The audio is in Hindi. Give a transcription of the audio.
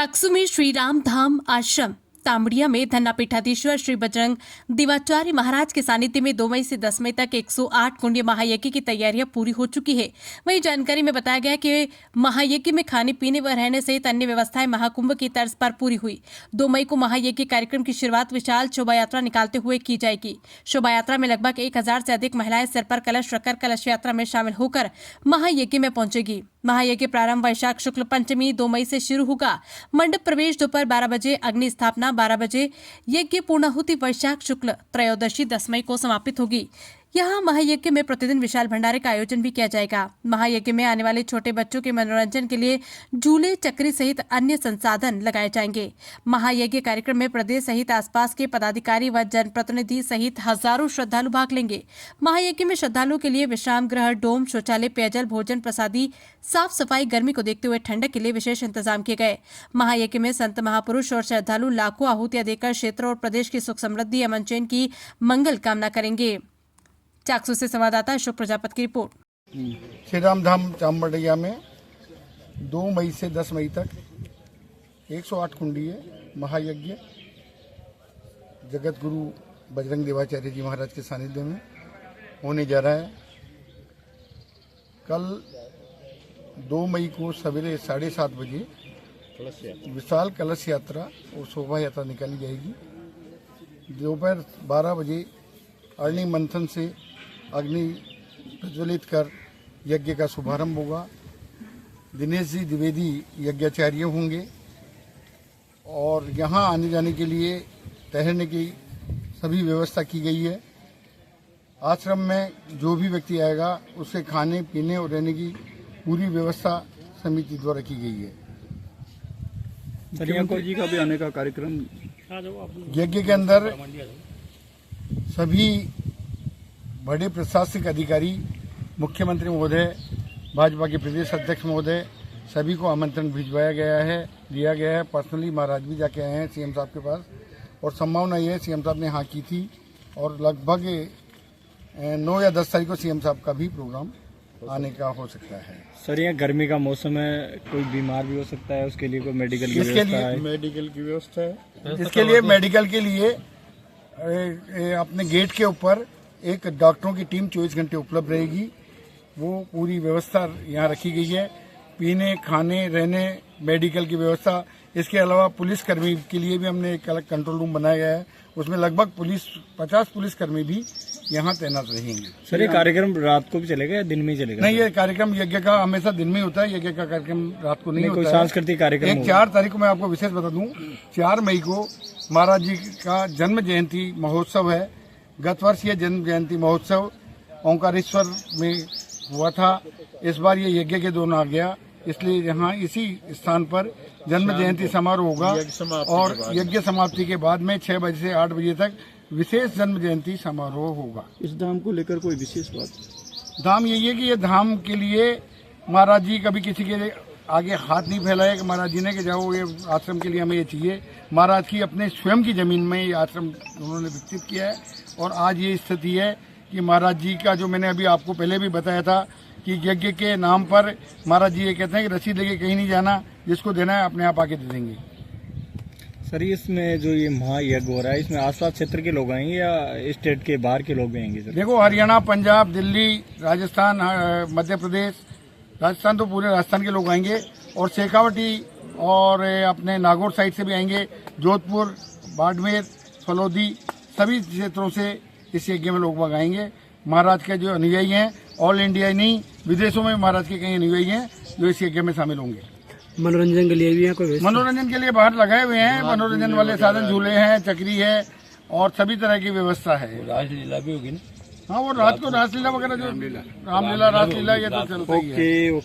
चाकसू में श्री राम धाम आश्रम तांबड़िया में धन्ना पीठाधीश्वर श्री बजरंग दिवाचार्य महाराज के सानिध्य में 2 मई से 10 मई तक 108 कुंडीय महायज्ञ की तैयारियां पूरी हो चुकी है। वहीं जानकारी में बताया गया कि महायज्ञ में खाने पीने व रहने सहित अन्य व्यवस्थाएं महाकुंभ की तर्ज पर पूरी हुई। 2 मई को महायज्ञ कार्यक्रम की शुरुआत विशाल शोभा यात्रा निकालते हुए की जाएगी। शोभा यात्रा में लगभग 1000 से अधिक महिलाएं सिर पर कलश रखकर कलश यात्रा में शामिल होकर महायज्ञ में पहुंचेगी। महायज्ञ प्रारंभ वैशाख शुक्ल पंचमी 2 मई से शुरू होगा। मंडप प्रवेश दोपहर 12 बजे, अग्नि स्थापना 12 बजे, यज्ञ पूर्णाहुति वैशाख शुक्ल त्रयोदशी 10 मई को समापित होगी। यहाँ महायज्ञ में प्रतिदिन विशाल भंडारे का आयोजन भी किया जाएगा। महायज्ञ में आने वाले छोटे बच्चों के मनोरंजन के लिए झूले, चक्री सहित अन्य संसाधन लगाए जाएंगे। महायज्ञ कार्यक्रम में प्रदेश सहित आसपास के पदाधिकारी व जनप्रतिनिधि सहित हजारों श्रद्धालु भाग लेंगे। महायज्ञ में श्रद्धालुओं के लिए विश्राम गृह, डोम, शौचालय, पेयजल, भोजन, प्रसादी, साफ सफाई, गर्मी को देखते हुए ठंडक के लिए विशेष इंतजाम किए गए। महायज्ञ में संत महापुरुष और श्रद्धालु लाखों आहुतियां देकर क्षेत्र और प्रदेश की सुख समृद्धि, अमन चैन की मंगल कामना करेंगे। चाकसू से संवाददाता अशोक प्रजापति की रिपोर्ट। श्री राम धाम तांबड़िया में 2 मई से 10 मई तक 108 कुंडीय महायज्ञ जगत गुरु बजरंग देवाचार्य जी महाराज के सानिध्य में होने जा रहा है। कल 2 मई को सवेरे 7:30 बजे विशाल कलश यात्रा और शोभा यात्रा निकाली जाएगी। दोपहर 12 बजे अग्नि मंथन से अग्नि प्रज्वलित कर यज्ञ का शुभारंभ होगा। दिनेश जी द्विवेदी यज्ञाचार्य होंगे और यहाँ आने जाने के लिए ठहरने की सभी व्यवस्था की गई है। आश्रम में जो भी व्यक्ति आएगा उसके खाने पीने और रहने की पूरी व्यवस्था समिति द्वारा की गई है। मुख्यमंत्री जी का भी आने का कार्यक्रम यज्ञ के अंदर सभी बड़े प्रशासनिक अधिकारी, मुख्यमंत्री महोदय, भाजपा के प्रदेश अध्यक्ष महोदय, सभी को आमंत्रण भिजवाया गया है, दिया गया है। पर्सनली महाराज भी जाके आए हैं सीएम साहब के पास और संभावना ये है सीएम साहब ने हाँ की थी और लगभग 9 या 10 तारीख को सीएम साहब का भी प्रोग्राम आने का हो सकता है। सर, यहाँ गर्मी का मौसम है, कोई बीमार भी हो सकता है, उसके लिए कोई मेडिकल की व्यवस्था है? इसके लिए मेडिकल के लिए अपने गेट के ऊपर एक डॉक्टरों की टीम 24 घंटे उपलब्ध रहेगी। वो पूरी व्यवस्था यहाँ रखी गई है, पीने, खाने, रहने, मेडिकल की व्यवस्था। इसके अलावा पुलिस कर्मी के लिए भी हमने एक अलग कंट्रोल रूम बनाया गया है, उसमें लगभग 50 पुलिसकर्मी भी यहाँ तैनात रहेंगे। सर, ये कार्यक्रम रात को भी चलेगा या दिन में ही चलेगा? नहीं, ये कार्यक्रम यज्ञ का हमेशा दिन में ही होता है, यज्ञ का कार्यक्रम रात को नहीं होता है। कोई सांस्कृतिक कार्यक्रम? 4 तारीख को मैं आपको विशेष बता दूं, 4 मई को महाराज जी का जन्म जयंती महोत्सव है। गत वर्ष ये जन्म जयंती महोत्सव ओंकारेश्वर में हुआ था। इस बार ये यज्ञ के दोनों आ गया, इसलिए यहाँ इसी स्थान पर जन्म जयंती समारोह होगा और यज्ञ समाप्ति के बाद में 6 बजे से 8 बजे तक विशेष जन्म जयंती समारोह होगा। इस धाम को लेकर कोई विशेष बात? धाम यही है कि ये धाम के लिए महाराज जी कभी किसी के आगे हाथ नहीं फैलाया कि महाराज जी ने कि जाओ ये आश्रम के लिए हमें ये चाहिए। महाराज की अपने स्वयं की जमीन में ये आश्रम उन्होंने विकसित किया है और आज ये स्थिति है कि महाराज जी का जो मैंने अभी आपको पहले भी बताया था कि यज्ञ के नाम पर महाराज जी ये कहते हैं कि रसीद लेके कहीं नहीं जाना, जिसको देना है अपने आप आके दे देंगे। सर, इसमें जो ये महायज्ञ हो रहा है, इसमें आसपास क्षेत्र के लोग आएंगे या स्टेट के बाहर के लोग भी आएंगे? सर देखो, हरियाणा, पंजाब, दिल्ली, राजस्थान, मध्य प्रदेश, राजस्थान तो पूरे राजस्थान के लोग आएंगे और शेखावटी और अपने नागौर साइड से भी आएंगे। जोधपुर, बाड़मेर, फलोदी, सभी क्षेत्रों से इस यज्ञ में लोग आएंगे। महाराज के जो अनुयायी हैं, ऑल इंडिया नहीं, विदेशों में महाराज के कई अनुयायी हैं जो इस यज्ञ में शामिल होंगे। मनोरंजन के लिए भी है कोई? मनोरंजन के लिए बाहर लगाए हुए हैं, मनोरंजन वाले साधन, झूले हैं, चक्री है और सभी तरह की व्यवस्था है। रासलीला भी होगी ना? हाँ, वो रात को रासलीला वगैरह जो रामलीला, रासलीला ये तो चलता ही है।